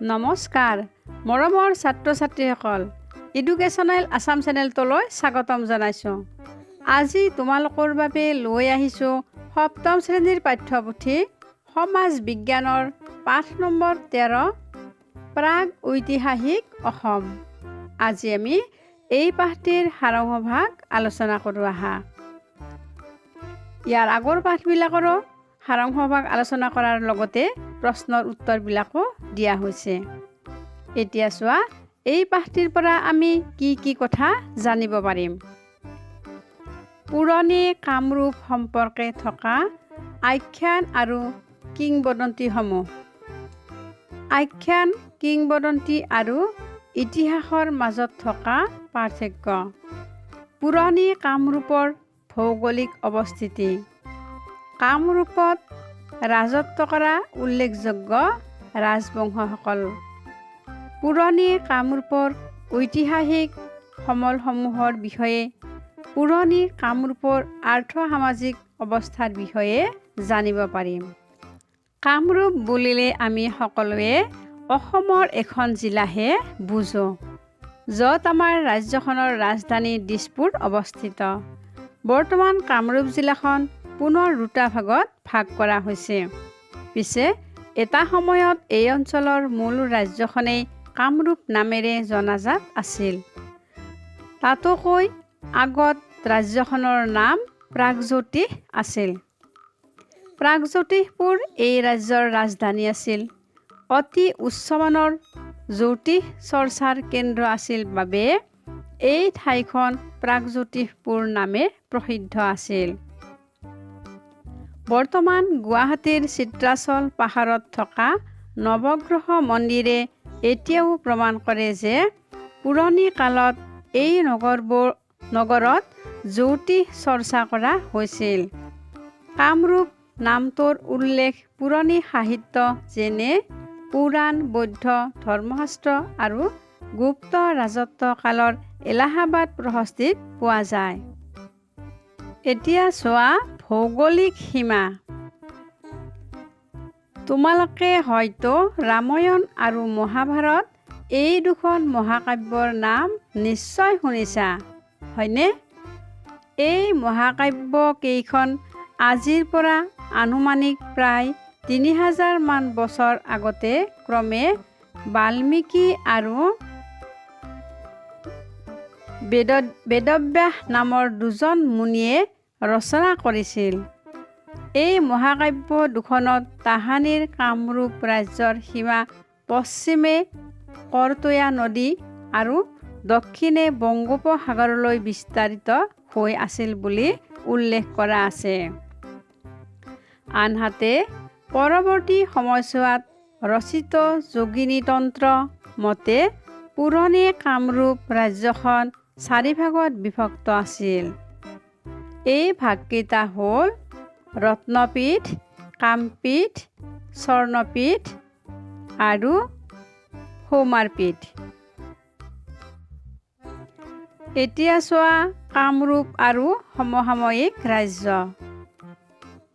নমস্কাৰ মৰমৰ ছাত্ৰ-ছাত্ৰীসকল এডুকেশ্যনেল আসাম চেনেলটোলৈ স্বাগতম জনাইছোঁ। আজি তোমালোকৰ বাবে লৈ আহিছোঁ সপ্তম শ্ৰেণীৰ পাঠ্যপুথি সমাজ বিজ্ঞানৰ পাঠ নম্বৰ 13 প্ৰাগ ঐতিহাসিক অসম। আজি আমি এই পাঠটিৰ সাৰাংশভাগ আলোচনা কৰোঁ আহা। ইয়াৰ আগৰ পাঠবিলাকৰো সাৰাংশভাগ আলোচনা কৰাৰ লগতে প্ৰশ্নৰ উত্তৰবিলাকো দিয়া হৈছে। এতিয়া চোৱা এই পাঠটিৰ পৰা আমি কি কথা জানিব পাৰিম। পুৰণি কামৰূপ সম্পৰ্কে থকা আখ্যান আৰু কিংবদন্তিসমূহ। আখ্যান, কিংবদন্তি আৰু ইতিহাসৰ মাজত থকা পাৰ্থক্য। পুৰণি কামৰূপৰ ভৌগোলিক অৱস্থিতি। কামৰূপত ৰাজত্ব কৰা উল্লেখযোগ্য ৰাজবংশসকল। পুৰণি কামৰূপৰ ঐতিহাসিক সমলসমূহৰ বিষয়ে, পুৰণি কামৰূপৰ আৰ্থ-সামাজিক অৱস্থাৰ বিষয়ে জানিব পাৰিম। কামৰূপ বুলিলে আমি সকলোৱে অসমৰ এখন জিলাহে বুজোঁ, য'ত আমাৰ ৰাজ্যখনৰ ৰাজধানী দিছপুৰ অৱস্থিত। বৰ্তমান কামৰূপ জিলাখন পুনৰ দুটা ভাগত ভাগ কৰা হৈছে। পিছে এটা সময়ত এই অঞ্চলৰ মূল ৰাজ্যখনেই কামৰূপ নামেৰে জনাজাত আছিল। তাতোকৈ আগত ৰাজ্যখনৰ নাম প্ৰাগজ্যোতিষ আছিল। প্ৰাগজ্যোতিষপুৰ এই ৰাজ্যৰ ৰাজধানী আছিল। অতি উচ্চমানৰ জ্যোতিষ চৰ্চাৰ কেন্দ্ৰ আছিল বাবে এই ঠাইখন প্ৰাগজ্যোতিষপুৰ নামে প্ৰসিদ্ধ আছিল। বৰ্তমান গুৱাহাটীৰ চিত্ৰাচল পাহাৰত থকা নৱগ্ৰহ মন্দিৰে এতিয়াও প্ৰমাণ কৰে যে পুৰণি কালত এই নগৰত জ্যোতিষ চৰ্চা কৰা হৈছিল। কামৰূপ নামটোৰ উল্লেখ পুৰণি সাহিত্য যেনে পুৰাণ, বৌদ্ধ ধৰ্মশাস্ত্ৰ আৰু গুপ্ত ৰাজত্ব কালৰ এলাহাবাদ প্ৰশস্তিত পোৱা যায়। এতিয়া চোৱা ভৌগোলিক সীমা। তোমালোকে হয়তো ৰামায়ণ আৰু মহাভাৰত এই দুখন মহাকাব্যৰ নাম নিশ্চয় শুনিছা, হয়নে? এই মহাকাব্যকেইখন আজিৰ পৰা আনুমানিক প্ৰায় ৩,০০০ মান বছৰ আগতে ক্ৰমে বাল্মীকি আৰু বেদব্যাস নামৰ দুজন মুনিয়ে ৰচনা কৰিছিল। এই মহাকাব্য দুখনত তাহানিৰ কামৰূপ ৰাজ্যৰ সীমা পশ্চিমে কৰতোয়া নদী আৰু দক্ষিণে বংগোপসাগৰলৈ বিস্তাৰিত হৈ আছিল বুলি উল্লেখ কৰা আছে। আনহাতে পৰৱৰ্তী সময়ছোৱাত ৰচিত যোগিনীতন্ত্ৰ মতে পুৰণি কামৰূপ ৰাজ্যখন 4 ভাগত বিভক্ত আছিল। এই ভাগকেইটা হ'ল ৰত্নপীঠ, কামপীঠ, স্বৰ্ণপীঠ আৰু সৌমাৰপীঠ। এতিয়া চোৱা কামৰূপ আৰু সমসাময়িক ৰাজ্য।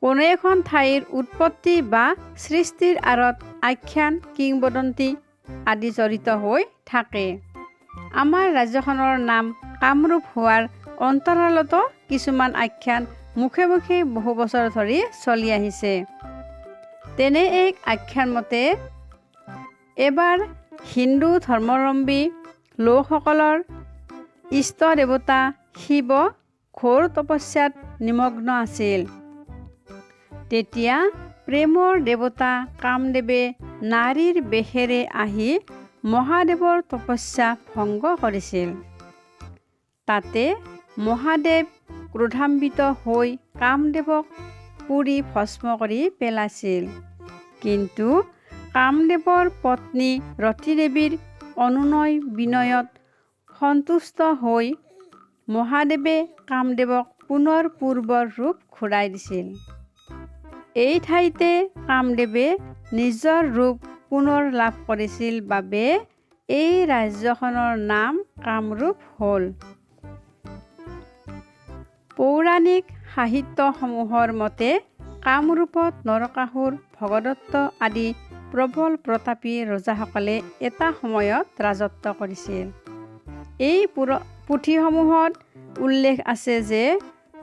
কোনো এখন ঠাইৰ উৎপত্তি বা সৃষ্টিৰ আঁৰত আখ্যান, কিংবদন্তি আদি জড়িত হৈ থাকে। আমাৰ ৰাজ্যখনৰ নাম কামৰূপ হোৱাৰ অন্তৰালতো কিছুমান আখ্যান মুখে মুখে বহু বছৰ ধৰি চলি আহিছে। তেনে এক আখ্যান মতে এবাৰ হিন্দু ধৰ্মাৱলম্বী লোকসকলৰ ইষ্ট দেৱতা শিৱ ঘোৰ তপস্যাত নিমগ্ন আছিল। তেতিয়া প্ৰেমৰ দেৱতা কামদেৱে নাৰীৰ বেশেৰে আহি মহাদেৱৰ তপস্যা ভংগ কৰিছিল। তাতে মহাদেৱ ক্ৰোধান্বিত হৈ কামদেৱক পুৰি ভস্ম কৰি পেলাইছিল। কিন্তু কামদেৱৰ পত্নী ৰতিদেৱীৰ অনুনয় বিনয়ত সন্তুষ্ট হৈ মহাদেৱে কামদেৱক পুনৰ পূৰ্বৰ ৰূপ ঘূৰাই দিছিল। এই ঠাইতে কামদেৱে নিজৰ ৰূপ পুনৰ লাভ কৰিছিল বাবে এই ৰাজ্যখনৰ নাম কামৰূপ হ'ল। পৌৰাণিক সাহিত্যসমূহৰ মতে কামৰূপত নৰকাসুৰ, ভগদত্ত আদি প্ৰবল প্ৰতাপী ৰজাসকলে এটা সময়ত ৰাজত্ব কৰিছিল। এই পুথিসমূহত উল্লেখ আছে যে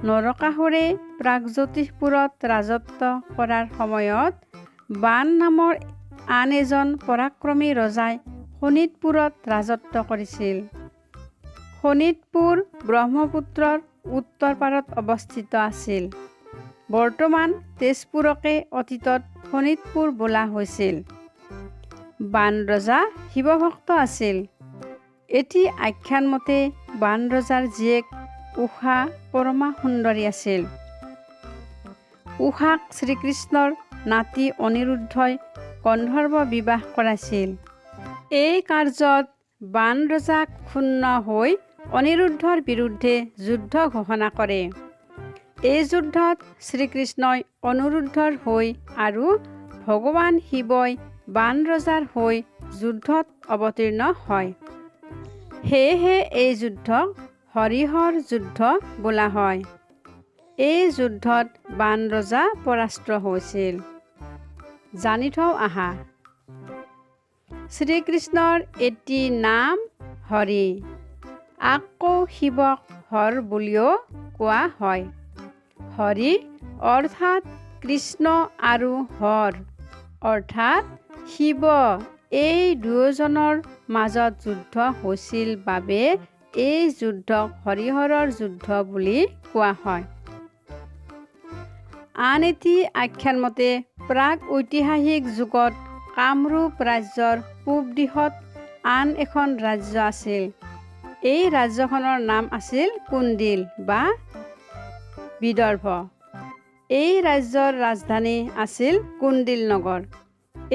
নৰকাসুৰে প্ৰাগজ্যোতিষপুৰত ৰাজত্ব কৰাৰ সময়ত বান নামৰ আন এজন পৰাক্ৰমী ৰজাই শোণিতপুৰত ৰাজত্ব কৰিছিল। শোণিতপুৰ ব্ৰহ্মপুত্ৰৰ উত্তৰ পাৰত অৱস্থিত আছিল। বৰ্তমান তেজপুৰকে অতীতত শোণিতপুৰ বোলা হৈছিল। বান ৰজা শিৱভক্ত আছিল। এটি আখ্যান মতে বান ৰজাৰ জীয়েক উষা পৰমা সুন্দৰী আছিল। উষাক শ্ৰীকৃষ্ণৰ নাতি অনিৰুদ্ধই গন্ধৰ্ব বিবাহ কৰাইছিল। এই কাৰ্যত বান ৰজাক ক্ষুণ্ণ হৈ অনিৰুদ্ধৰ বিৰুদ্ধে যুদ্ধ ঘোষণা কৰে। এই যুদ্ধত শ্ৰীকৃষ্ণই অনিৰুদ্ধৰ হৈ আৰু ভগৱান শিৱই বান ৰজাৰ হৈ যুদ্ধত অৱতীৰ্ণ হয়। সেয়েহে এই যুদ্ধক হৰিহৰ যুদ্ধ বোলা হয়। এই যুদ্ধত বান ৰজা পৰাস্ত হৈছিল। জানি থওঁ আহা। শ্ৰীকৃষ্ণৰ এটি নাম হৰি। আকৌ শিৱক হৰ বুলিও কোৱা হয়। হৰি অৰ্থাৎ কৃষ্ণ আৰু হৰ অৰ্থাৎ শিৱ, এই দুয়োজনৰ মাজত যুদ্ধ হৈছিল বাবে এই যুদ্ধক হৰিহৰৰ যুদ্ধ বুলি কোৱা হয়। আন এটি আখ্যান মতে প্ৰাগ ঐতিহাসিক যুগত কামৰূপ ৰাজ্যৰ পূব দিশত আন এখন ৰাজ্য আছিল। এই ৰাজ্যখনৰ নাম আছিল কুন্দিল বা বিদৰ্ভ। এই ৰাজ্যৰ ৰাজধানী আছিল কুন্দিল নগৰ।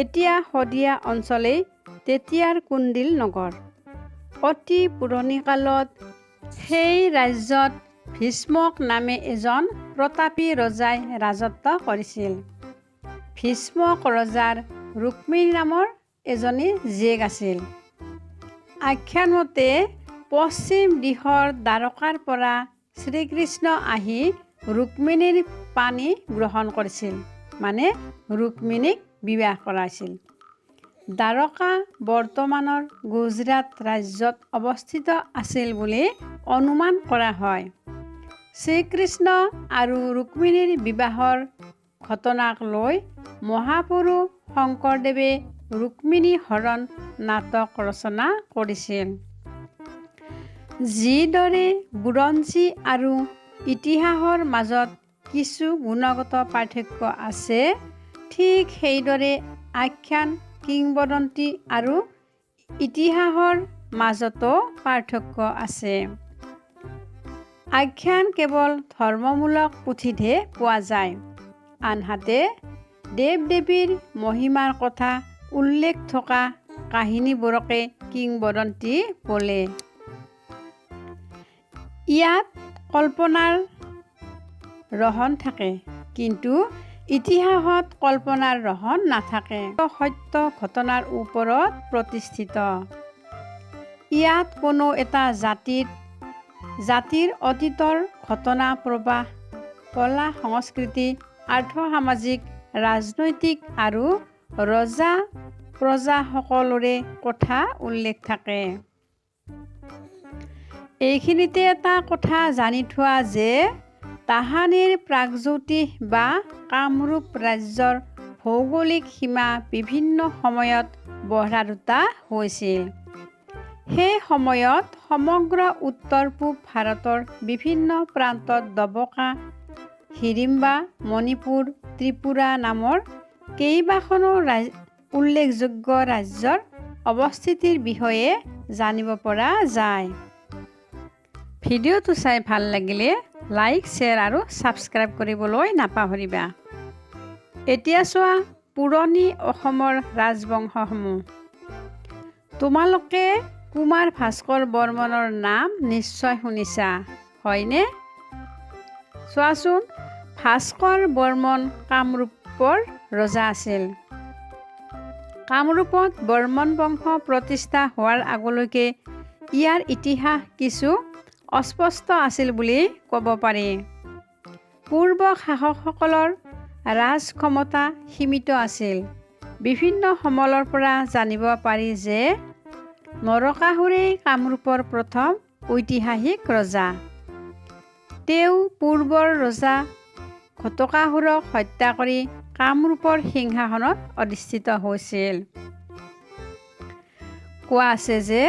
এতিয়া শদিয়া অঞ্চলেই তেতিয়াৰ কুন্দিল নগৰ। অতি পুৰণি কালত সেই ৰাজ্যত ভীষ্মক নামে এজন প্ৰতাপী ৰজাই ৰাজত্ব কৰিছিল। ভীষ্মক ৰজাৰ ৰুক্মিণী নামৰ এজনী জীয়েক আছিল। আখ্যান মতে পশ্চিম দিশৰ দ্বাৰকাৰ পৰা শ্ৰীকৃষ্ণ আহি ৰুক্মিণীৰ পানী গ্ৰহণ কৰিছিল, মানে ৰুক্মিণীক বিবাহ কৰাইছিল। দ্বাৰকা বৰ্তমানৰ গুজৰাট ৰাজ্যত অৱস্থিত আছিল বুলি অনুমান কৰা হয়। শ্ৰীকৃষ্ণ আৰু ৰুক্মিণীৰ বিবাহৰ ঘটনাক লৈ মহাপুৰুষ শংকৰদেৱে ৰুক্মিণী হৰণ নাটক ৰচনা কৰিছিল। যিদৰে বুৰঞ্জী আৰু ইতিহাসৰ মাজত কিছু গুণগত পাৰ্থক্য আছে, ঠিক সেইদৰে আখ্যান, কিংবদন্তি আৰু ইতিহাসৰ মাজতো পাৰ্থক্য আছে। আখ্যান কেৱল ধৰ্মমূলক পুথিতহে পোৱা যায়, আনহাতে দেৱ-দেৱীৰ মহিমাৰ কথা উল্লেখ থকা কাহিনীবোৰকে কিংবদন্তি বোলে। ইয়াত কল্পনাৰ ৰহণ থাকে, কিন্তু ইতিহাসত কল্পনাৰ ৰহণ নাথাকে। সত্য ঘটনাৰ ওপৰত প্ৰতিষ্ঠিত। ইয়াত কোনো এটা জাতিৰ অতীতৰ ঘটনা প্ৰবাহ, কলা সংস্কৃতি, আৰ্থ-সামাজিক, ৰাজনৈতিক আৰু ৰজা প্ৰজা সকলোৰে কথা উল্লেখ থাকে। এইখিনিতে এটা কথা জানি থোৱা যে তাহানিৰ প্ৰাগজ্যোতিষ বা কামৰূপ ৰাজ্যৰ ভৌগোলিক সীমা বিভিন্ন সময়ত বঢ়া-ৰুতা হৈছিল। সেই সময়ত সমগ্ৰ উত্তৰ-পূব ভাৰতৰ বিভিন্ন প্ৰান্তত দবকা, হিড়িম্বা, মণিপুৰ, ত্ৰিপুৰা নামৰ কেইবাখনো উল্লেখযোগ্য ৰাজ্যৰ অৱস্থিতিৰ বিষয়ে জানিব পৰা যায়। ভিডিঅ'টো চাই ভাল লাগিলে লাইক, শ্বেয়াৰ আৰু ছাবস্ক্ৰাইব কৰিবলৈ নাপাহৰিবা। এতিয়া চোৱা পুৰণি অসমৰ ৰাজবংশসমূহ। তোমালোকে কুমাৰ ভাস্কৰ বৰ্মনৰ নাম নিশ্চয় শুনিছা, হয়নে? চোৱাচোন, ভাস্কৰ বৰ্মন কামৰূপৰ ৰজা আছিল। কামৰূপত বৰ্মন বংশ প্ৰতিষ্ঠা হোৱাৰ আগলৈকে ইয়াৰ ইতিহাস কিছু অস্পষ্ট আছিল বুলি ক'ব পাৰি। পূৰ্ব শাসকসকলৰ ৰাজ ক্ষমতা সীমিত আছিল। বিভিন্ন সমলৰ পৰা জানিব পাৰি যে নৰকাসুৰেই কামৰূপৰ প্ৰথম ঐতিহাসিক ৰজা। তেওঁ পূৰ্বৰ ৰজা ঘটকাসুৰক হত্যা কৰি কামৰূপৰ সিংহাসনত অধিষ্ঠিত হৈছিল। কোৱা আছে যে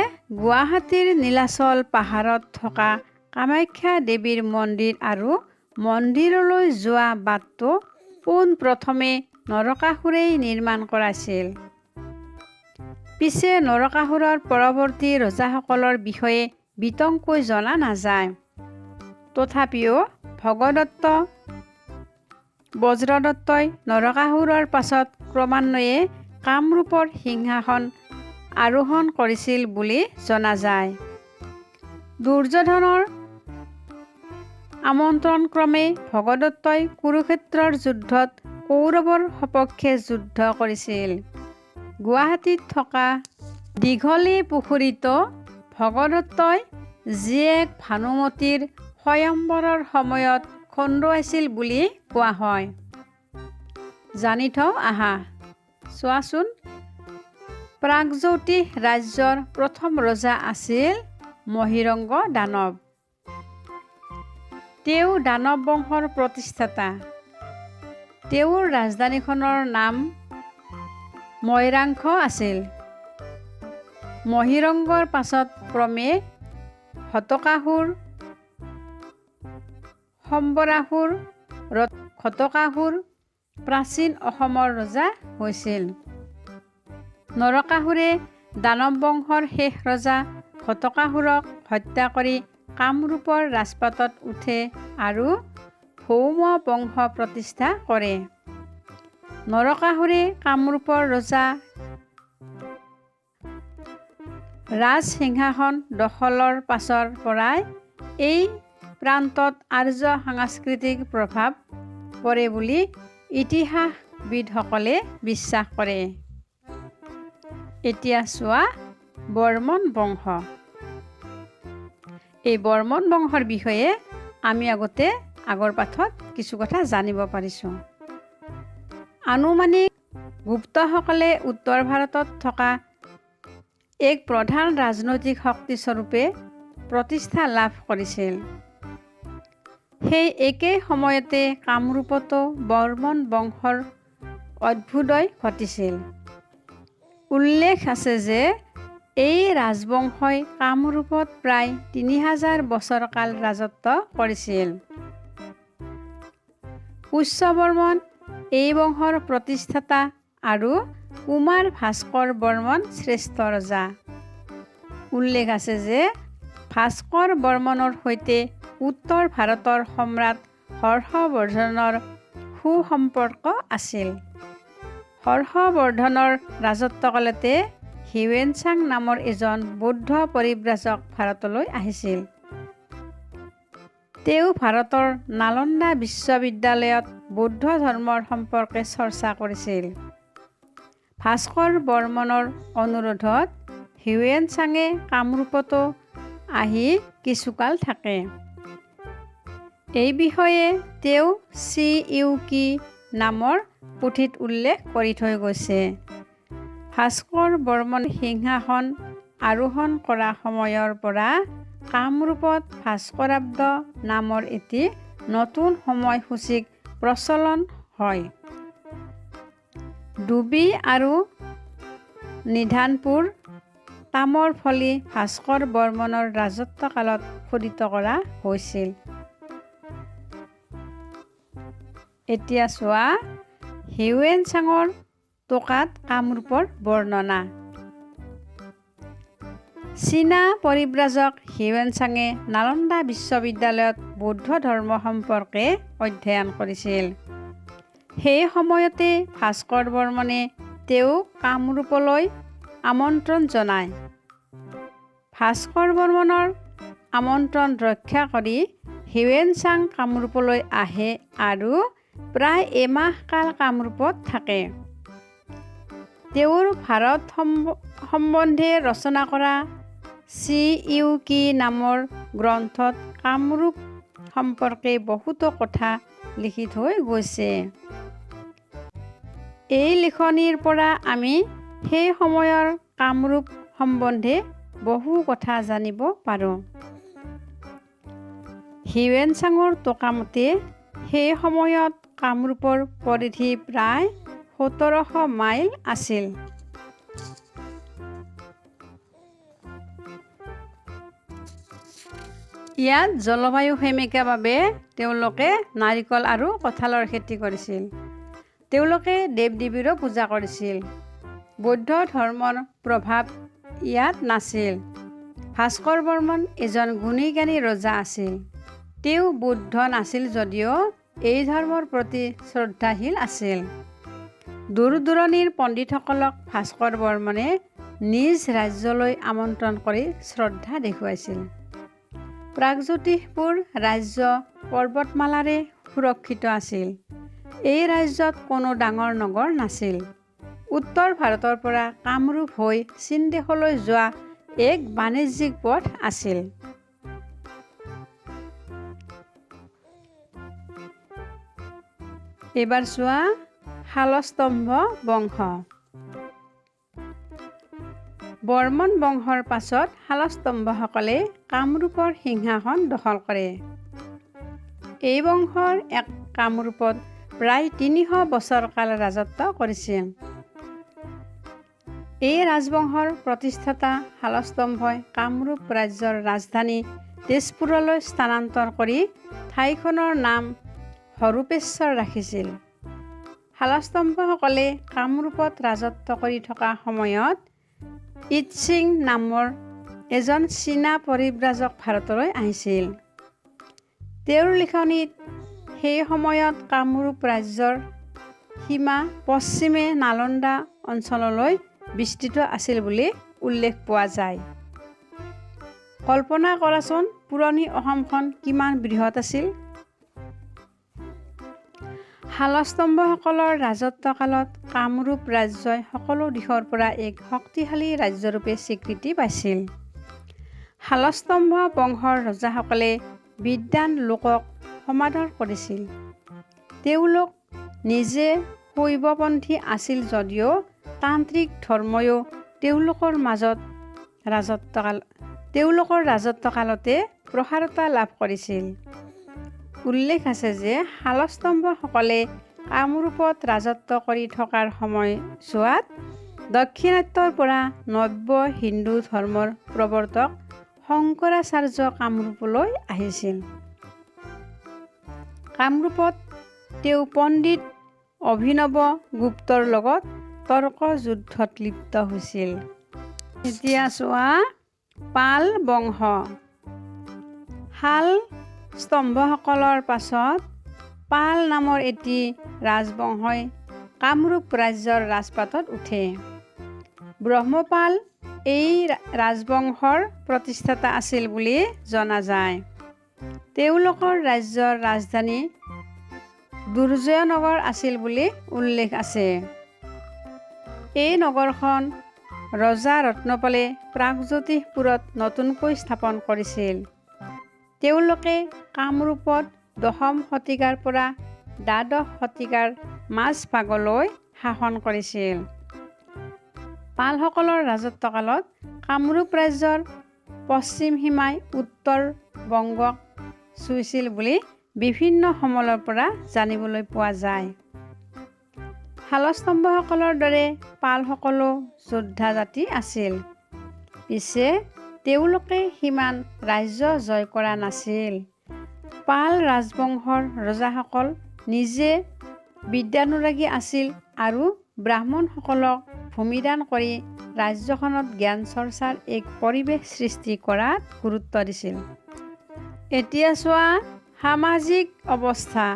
গুৱাহাটীৰ নীলাচল পাহাৰত থকা কামাখ্যা দেৱীৰ মন্দিৰ আৰু মন্দিৰলৈ যোৱা বাটটো পোনপ্ৰথমে নৰকাসুৰেই নিৰ্মাণ কৰাইছিল। পিছে নৰকাসুৰৰ পৰৱৰ্তী ৰজাসকলৰ বিষয়ে বিতংকৈ জনা নাযায়। তথাপিও ভগদত্ত, বজ্ৰদত্তই নৰকাসুৰৰ পাছত ক্ৰমান্বয়ে কামৰূপৰ সিংহাসন আৰোহণ কৰিছিল বুলি জনা যায়। দুৰ্যোধনৰ আমন্ত্ৰণক্ৰমে ভগদত্তই কুৰুক্ষেত্ৰৰ যুদ্ধত কৌৰৱৰ সপক্ষে যুদ্ধ কৰিছিল। গুৱাহাটীত থকা দীঘলী পুখুৰীতো ভগদত্তই জীয়েক ভানুমতীৰ স্বয়ম্বৰৰ সময়ত খন্দুৱাইছিল বুলি কোৱা হয়। জানি থওঁ আহা। চোৱাচোন, প্ৰাগজ্যোতিষ ৰাজ্যৰ প্ৰথম ৰজা আছিল মহীৰংগ দানৱ। তেওঁ দানৱ বংশৰ প্ৰতিষ্ঠাতা। তেওঁৰ ৰাজধানীখনৰ নাম ময়ৰাংশ আছিল। মহীৰংগৰ পাছত ক্ৰমে ঘটকাসুৰ, সম্বৰাসুৰ, ঘটকাসুৰ প্ৰাচীন অসমৰ ৰজা হৈছিল। নৰকাসুৰে দানৱ বংশৰ শেষ ৰজা ঘটকাসুৰক হত্যা কৰি কামৰূপৰ ৰাজপাটত উঠে আৰু ভৌম বংশ প্ৰতিষ্ঠা কৰে। নৰকাসুৰে কামৰূপৰ ৰজা ৰাজসিংহাসন দখলৰ পাছৰ পৰাই এই প্ৰান্তত আৰ্য সাংস্কৃতিক প্ৰভাৱ পৰে বুলি ইতিহাসবিদসকলে বিশ্বাস কৰে। এতিয়া চোৱা বৰ্মন বংশ। এই বৰ্মন বংশৰ বিষয়ে আমি আগৰ পাঠত কিছু কথা জানিব পাৰিছোঁ। আনুমানিক গুপ্তসকলে উত্তৰ ভাৰতত থকা এক প্ৰধান ৰাজনৈতিক শক্তিস্বৰূপে প্ৰতিষ্ঠা লাভ কৰিছিল। সেই একে সময়তে কামৰূপতো বৰ্মন বংশৰ অভ্যুদয় ঘটিছিল। উল্লেখ আছে যে এই ৰাজবংশই কামৰূপত প্ৰায় ৩০০০ বছৰ কাল ৰাজত্ব কৰিছিল। পুষ্যবৰ্মন এই বংশৰ প্ৰতিষ্ঠাতা আৰু কুমাৰ ভাস্কৰ বৰ্মন শ্ৰেষ্ঠ ৰজা। উল্লেখ আছে যে ভাস্কৰ বৰ্মনৰ সৈতে উত্তৰ ভাৰতৰ সম্ৰাট হৰ্ষবৰ্ধনৰ সুসম্পৰ্ক আছিল। হৰ্ষবৰ্ধনৰ ৰাজত্বকালতে হিউৱেনচাং নামৰ এজন বৌদ্ধ পৰিব্ৰাজক ভাৰতলৈ আহিছিল। তেওঁ ভাৰতৰ নালন্দা বিশ্ববিদ্যালয়ত বৌদ্ধ ধৰ্মৰ সম্পৰ্কে চৰ্চা কৰিছিল। ভাস্কৰ বৰ্মনৰ অনুৰোধত হিউৱেনচাঙে কামৰূপতো আহি কিছুকাল থাকে। এই বিষয়ে তেওঁ চি.ইউ.কি নামৰ পুথিত উল্লেখ কৰি থৈ গৈছে। ভাস্কৰ বৰ্মনে সিংহাসন আৰোহণ কৰা সময়ৰ পৰা কামৰূপত ভাস্কৰাব্দ নামৰ এটি নতুন সময়সূচীক প্ৰচলন হয়। ডুবি আৰু নিধানপুৰ তামৰ ফলি ভাস্কৰ বৰ্মনৰ ৰাজত্বকালত খোদিত কৰা হৈছিল। এতিয়া চোৱা হিউৱেনচাঙৰ টোকাত কামৰূপৰ বৰ্ণনা। চীনা পৰিব্ৰাজক হিউৱেনচাঙে নালন্দা বিশ্ববিদ্যালয়ত বৌদ্ধ ধৰ্ম সম্পৰ্কে অধ্যয়ন কৰিছিল। সেই সময়তে ভাস্কৰ বৰ্মনে তেওঁক কামৰূপলৈ আমন্ত্ৰণ জনায়। ভাস্কৰ বৰ্মনৰ আমন্ত্ৰণ ৰক্ষা কৰি হিউৱেনচাং কামৰূপলৈ আহে আৰু প্ৰায় এমাহ কাল কামৰূপত থাকে। তেওঁৰ ভাৰত সম্বন্ধে ৰচনা কৰা চি.ইউ.কি নামৰ গ্ৰন্থত কামৰূপ সম্পৰ্কে বহুতো কথা লিখি থৈ গৈছে। এই লিখনিৰ পৰা আমি সেই সময়ৰ কামৰূপ সম্বন্ধে বহু কথা জানিব পাৰোঁ। হিউৱেন-চাঙৰ টকামতে সেই সময়ত কামৰূপৰ পৰিধি প্ৰায় 1700 মাইল আছিল। ইয়াত জলবায়ু সেমেকা বাবে তেওঁলোকে নাৰিকল আৰু কঁঠালৰ খেতি কৰিছিল। তেওঁলোকে দেৱ-দেৱীৰো পূজা কৰিছিল। বৌদ্ধ ধৰ্মৰ প্ৰভাৱ ইয়াত নাছিল। ভাস্কৰ বৰ্মন এজন গুণী জ্ঞানী ৰজা আছিল। তেওঁ বৌদ্ধ নাছিল যদিও এই ধৰ্মৰ প্ৰতি শ্ৰদ্ধাশীল আছিল। দূৰ-দূৰণিৰ পণ্ডিতসকলক ভাস্কৰ বৰ্মনে নিজ ৰাজ্যলৈ আমন্ত্ৰণ কৰি শ্ৰদ্ধা দেখুৱাইছিল। প্ৰাগজ্যোতিষপুৰ ৰাজ্য পৰ্বতমালাৰে সুৰক্ষিত আছিল। এই ৰাজ্যত কোনো ডাঙৰ নগৰ নাছিল। উত্তৰ ভাৰতৰ পৰা কামৰূপ হৈ চীন দেশলৈ যোৱা এক বাণিজ্যিক পথ আছিল। এইবাৰ চোৱা শালস্তম্ভ বংশ। বৰ্মন বংশৰ পাছত শালস্তম্ভসকলে কামৰূপৰ সিংহাসন দখল কৰে। এই বংশৰ এক কামৰূপত প্ৰায় 300 বছৰ কাল ৰাজত্ব কৰিছিল। এই ৰাজবংশৰ প্ৰতিষ্ঠাতা শালস্তম্ভই কামৰূপ ৰাজ্যৰ ৰাজধানী তেজপুৰলৈ স্থানান্তৰ কৰি ঠাইখনৰ নাম হৰূপেশ্বৰ ৰাখিছিল। শালস্তম্ভসকলে কামৰূপত ৰাজত্ব কৰি থকা সময়ত ইচ্ছিং নামৰ এজন চীনা পৰিব্ৰাজক ভাৰতলৈ আহিছিল। তেওঁৰ লিখনিত সেই সময়ত কামৰূপ ৰাজ্যৰ সীমা পশ্চিমে নালন্দা অঞ্চললৈ বিস্তৃত আছিল বুলি উল্লেখ পোৱা যায়। কল্পনা কৰাচোন পুৰণি অসমখন কিমান বৃহৎ আছিল। শালস্তম্ভসকলৰ ৰাজত্বকালত কামৰূপ ৰাজ্যই সকলো দিশৰ পৰা এক শক্তিশালী ৰাজ্যৰূপে স্বীকৃতি পাইছিল। শালস্তম্ভ বংশৰ ৰজাসকলে বিদ্বান লোকক সমাদৰ কৰিছিল। তেওঁলোক নিজে শৈৱপন্থী আছিল যদিও তান্ত্ৰিক ধৰ্মইও তেওঁলোকৰ ৰাজত্বকালতে প্ৰসাৰতা লাভ কৰিছিল। উল্লেখ আছে যে শালস্তম্ভসকলে কামৰূপত ৰাজত্ব কৰি থকাৰ সময়ছোৱাত দাক্ষিণাত্যৰ পৰা নব্য হিন্দু ধৰ্মৰ প্ৰৱৰ্তক শংকৰাচাৰ্য কামৰূপলৈ আহিছিল। কামৰূপত তেওঁ পণ্ডিত অভিনৱ গুপ্তৰ লগত তৰ্ক যুদ্ধত লিপ্ত হৈছিল। এতিয়া চোৱা পাল বংশ। শালস্তম্ভসকলৰ পাছত পাল নামৰ এটি ৰাজবংশই কামৰূপ ৰাজ্যৰ ৰাজপাটত উঠে। ব্ৰহ্মপাল এই ৰাজবংশৰ প্ৰতিষ্ঠাতা আছিল বুলি জনা যায়। তেওঁলোকৰ ৰাজ্যৰ ৰাজধানী দুৰ্জয়নগৰ আছিল বুলি উল্লেখ আছে। এই নগৰখন ৰজা ৰত্নপালে প্ৰাগজ্যোতিষপুৰত নতুনকৈ স্থাপন কৰিছিল। তেওঁলোকে কামৰূপত 10ম শতিকাৰ পৰা দ্বাদশ শতিকাৰ মাজভাগলৈ শাসন কৰিছিল। পালসকলৰ ৰাজত্বকালত কামৰূপ ৰাজ্যৰ পশ্চিম সীমাই উত্তৰ বংগক চুইছিল বুলি বিভিন্ন সমলৰ পৰা জানিবলৈ পোৱা যায়। শালস্তম্ভসকলৰ দৰে পালসকলো যোদ্ধা জাতি আছিল। পিছে তেওঁলোকে সিমান ৰাজ্য জয় কৰা নাছিল। পাল ৰাজবংশৰ ৰজাসকল নিজে বিদ্যানুৰাগী আছিল আৰু ব্ৰাহ্মণসকলক ভূমিদান কৰি ৰাজ্যখনত জ্ঞান চৰ্চাৰ এক পৰিৱেশ সৃষ্টি কৰাত গুৰুত্ব দিছিল। এতিয়া চোৱা সামাজিক অৱস্থা।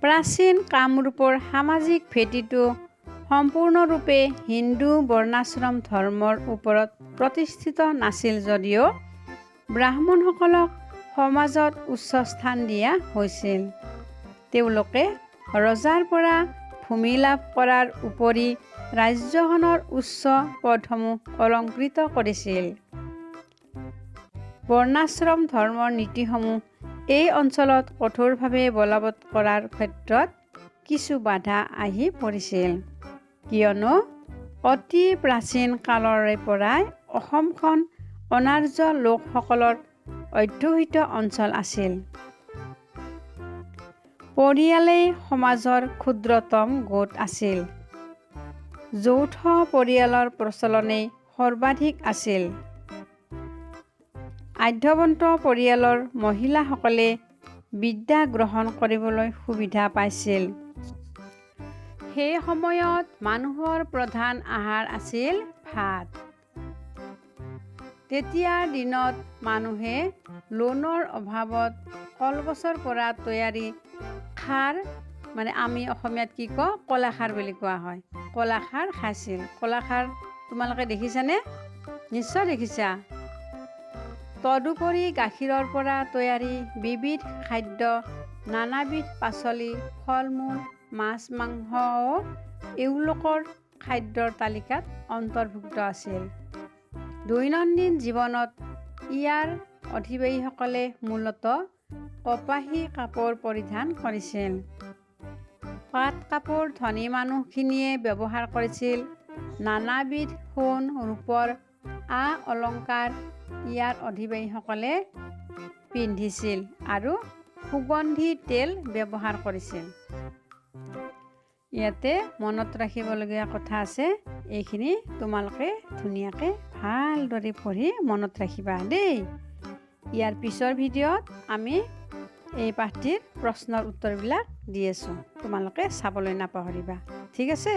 প্ৰাচীন কামৰূপৰ সামাজিক ভেটিটো সম্পূৰ্ণৰূপে হিন্দু বৰ্ণাশ্ৰম ধৰ্মৰ ওপৰত প্ৰতিষ্ঠিত নাছিল যদিও ব্ৰাহ্মণসকলক সমাজত উচ্চ স্থান দিয়া হৈছিল। তেওঁলোকে ৰজাৰ পৰা ভূমি লাভ কৰাৰ উপৰি ৰাজ্যখনৰ উচ্চ পদসমূহ অলংকৃত কৰিছিল। বৰ্ণাশ্ৰম ধৰ্মৰ নীতিসমূহ এই অঞ্চলত কঠোৰভাৱে বলৱৎ কৰাৰ ক্ষেত্ৰত কিছু বাধা আহি পৰিছিল, কিয়নো অতি প্ৰাচীন কালৰে পৰাই অসমখন অনাৰ্য লোকসকলৰ অধ্যুষিত অঞ্চল আছিল। পৰিয়ালেই সমাজৰ ক্ষুদ্ৰতম গোট আছিল। যৌথ পৰিয়ালৰ প্ৰচলনেই সৰ্বাধিক আছিল। আঢ্যবন্ত পৰিয়ালৰ মহিলাসকলে বিদ্যা গ্ৰহণ কৰিবলৈ সুবিধা পাইছিল। সেই সময়ত মানুহৰ প্ৰধান আহাৰ আছিল ভাত। তেতিয়াৰ দিনত মানুহে লোণৰ অভাৱত কলগছৰ পৰা তৈয়াৰী খাৰ, মানে আমি অসমীয়াত কি কওঁ, কলাখাৰ বুলি কোৱা হয়, কলাখাৰ খাইছিল। কলাখাৰ তোমালোকে দেখিছানে? নিশ্চয় দেখিছা। তদুপৰি গাখীৰৰ পৰা তৈয়াৰী বিবিধ খাদ্য, নানাবিধ পাচলি, ফল-মূল, মাছ মাংসও এওঁলোকৰ খাদ্যৰ তালিকাত অন্তৰ্ভুক্ত আছিল। দৈনন্দিন জীৱনত ইয়াৰ অধিবাসীসকলে মূলতঃ কপাহী কাপোৰ পৰিধান কৰিছিল। পাট কাপোৰ ধনী মানুহখিনিয়ে ব্যৱহাৰ কৰিছিল। নানাবিধ সোণ ৰূপৰ অলংকাৰ ইয়াৰ অধিবাসীসকলে পিন্ধিছিল আৰু সুগন্ধি তেল ব্যৱহাৰ কৰিছিল। ইয়াতে মনত ৰাখিবলগীয়া কথা আছে, এইখিনি তোমালোকে ধুনীয়াকৈ ভালদৰে পঢ়ি মনত ৰাখিবা দেই। ইয়াৰ পিছৰ ভিডিঅ'ত আমি এই পাঠটিৰ প্ৰশ্নৰ উত্তৰবিলাক দি আছোঁ, তোমালোকে চাবলৈ নাপাহৰিবা, ঠিক আছে?